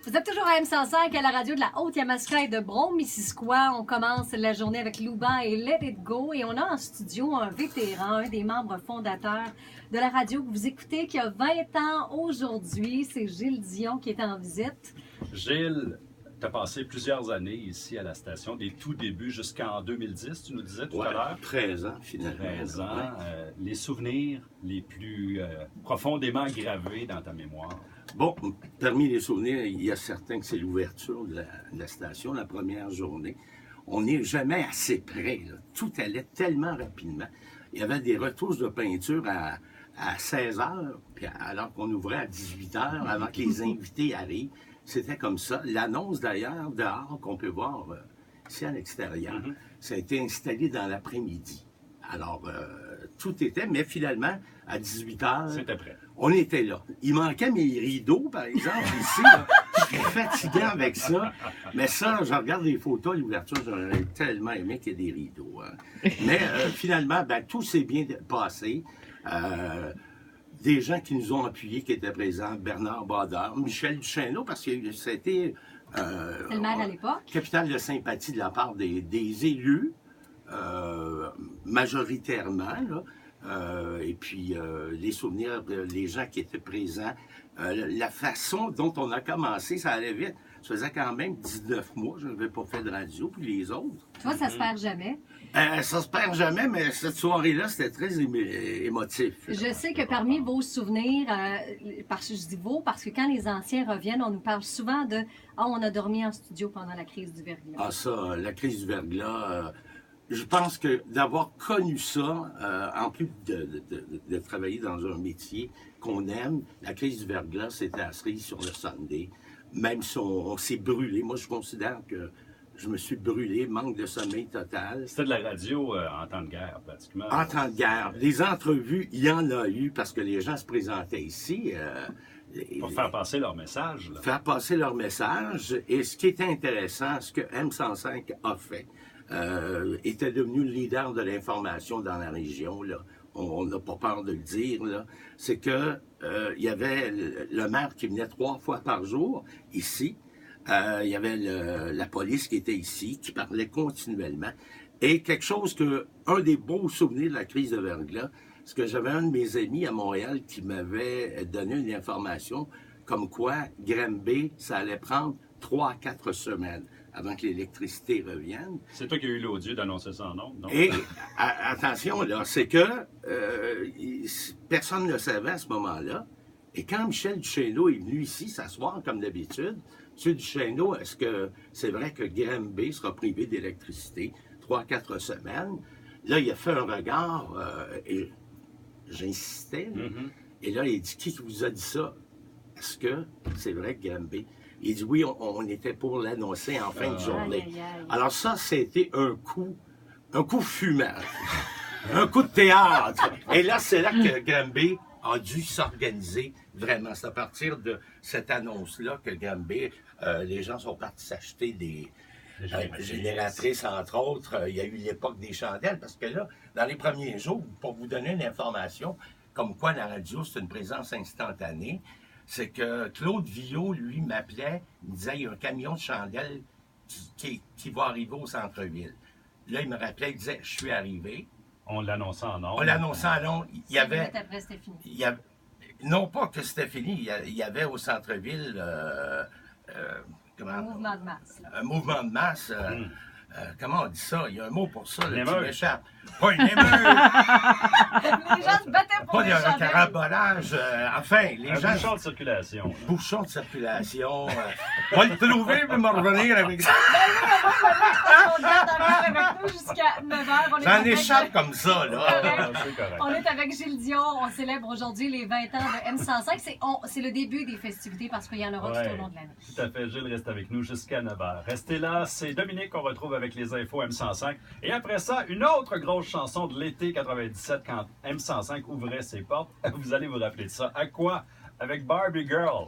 Vous êtes toujours à M105 à la radio de la Haute-Yamaska et de Brome-Missisquoi. On commence la journée avec Louban et Let It Go. Et on a en studio un vétéran, un des membres fondateurs de la radio que vous écoutez, qui a 20 ans aujourd'hui. C'est Gilles Dion qui est en visite. Gilles, tu as passé plusieurs années ici à la station, des tout débuts jusqu'en 2010, tu nous disais tout à l'heure. 13 ans, finalement. 13 ans. Les souvenirs les plus profondément gravés dans ta mémoire. Bon, parmi les souvenirs, il y a certains que c'est l'ouverture de la station, la première journée. On n'est jamais assez près, là. Tout allait tellement rapidement. Il y avait des retouches de peinture à 16 heures, puis alors qu'on ouvrait à 18 heures, avant que les invités arrivent. C'était comme ça. L'annonce, d'ailleurs, dehors, qu'on peut voir ici à l'extérieur, ça a été installé dans l'après-midi. Alors, tout était, mais finalement, à 18 heures, c'était prêt. On était là. Il manquait mes rideaux, par exemple, ici. Là. Je suis fatigué avec ça. Mais ça, je regarde les photos, l'ouverture, j'aurais tellement aimé qu'il y ait des rideaux. Hein. Mais finalement, ben, tout s'est bien passé. Des gens qui nous ont appuyés, qui étaient présents, Bernard Bader, Michel Duchesneau, parce que c'était... C'est le maire à l'époque. Capital de sympathie de la part des élus, majoritairement, là. Et puis, les souvenirs des gens qui étaient présents, la façon dont on a commencé, ça allait vite. Ça faisait quand même 19 mois, je n'avais pas fait de radio, puis les autres. Toi, ça se perd jamais. Ça se perd jamais, mais cette soirée-là, c'était très émotif. Je sais que parmi vos souvenirs, je dis vos, parce que quand les anciens reviennent, on nous parle souvent de « Ah, on a dormi en studio pendant la crise du verglas ». Ah ça, la crise du verglas... je pense que d'avoir connu ça, en plus de travailler dans un métier qu'on aime, la crise du verglas, c'était à cerise sur le Sunday. Même si on s'est brûlé. Moi, je considère que je me suis brûlé, manque de sommeil total. C'était de la radio en temps de guerre, pratiquement. En temps de guerre. Les entrevues, il y en a eu parce que les gens se présentaient ici. Pour faire passer leur message. Là. Faire passer leur message. Et ce qui était intéressant, ce que M105 a fait, était devenu le leader de l'information dans la région, là. On n'a pas peur de le dire, là. C'est que il y avait le maire qui venait 3 fois par jour, ici. Il y avait la police qui était ici, qui parlait continuellement. Et quelque chose un des beaux souvenirs de la crise de verglas, c'est que j'avais un de mes amis à Montréal qui m'avait donné une information comme quoi Granby, ça allait prendre 3 à 4 semaines avant que l'électricité revienne. C'est toi qui as eu l'odieux d'annoncer ça en nombre, non? Et attention, là, c'est que personne ne le savait à ce moment-là. Et quand Michel Duchesneau est venu ici s'asseoir, comme d'habitude, M. Duchesneau, est-ce que c'est vrai que Granby sera privé d'électricité 3 à 4 semaines? Là, il a fait un regard, et j'insistais, là. Et là, il dit, qui vous a dit ça? Est-ce que c'est vrai que Granby... Il dit oui, on était pour l'annoncer en fin de journée. Aïe, aïe, aïe. Alors ça, c'était un coup fumant, un coup de théâtre. Et là, c'est là que Granby a dû s'organiser vraiment. C'est à partir de cette annonce-là que Granby, les gens sont partis s'acheter des génératrices, entre autres. Il y a eu l'époque des chandelles, parce que là, dans les premiers jours, pour vous donner une information, comme quoi la radio, c'est une présence instantanée, c'est que Claude Villot, lui, m'appelait, il me disait, il y a un camion de chandelles qui va arriver au centre-ville. Là, il me rappelait, il disait, je suis arrivé. On l'annonçait en nombre. On l'annonçait en nombre. Il y avait... Après, c'était fini. Non pas que c'était fini, il y avait au centre-ville... Un mouvement de masse. Là. Un mouvement de masse. Comment on dit ça? Il y a un mot pour ça, là, qui L'émeute. m'échappe. Pas une émeute! Les gens se battaient pour Pas les un chandelles. carabolage. Enfin, les Un gens... bouchon de circulation. Bouchon de circulation. Va le trouver, puis me revenir avec ça. On garde encore avec nous jusqu'à 9h. J'en échappe comme ça, là. Ah, c'est correct. On est avec Gilles Dion. On célèbre aujourd'hui les 20 ans de M105. C'est le début des festivités parce qu'il y en aura tout au long de l'année. Tout à fait. Gilles reste avec nous jusqu'à 9h. Restez là. C'est Dominique qu'on retrouve avec les infos M105. Et après ça, une autre grosse chanson de l'été 97 quand M105 ouvrait ses portes. Vous allez vous rappeler de ça. À quoi? Avec Barbie Girl.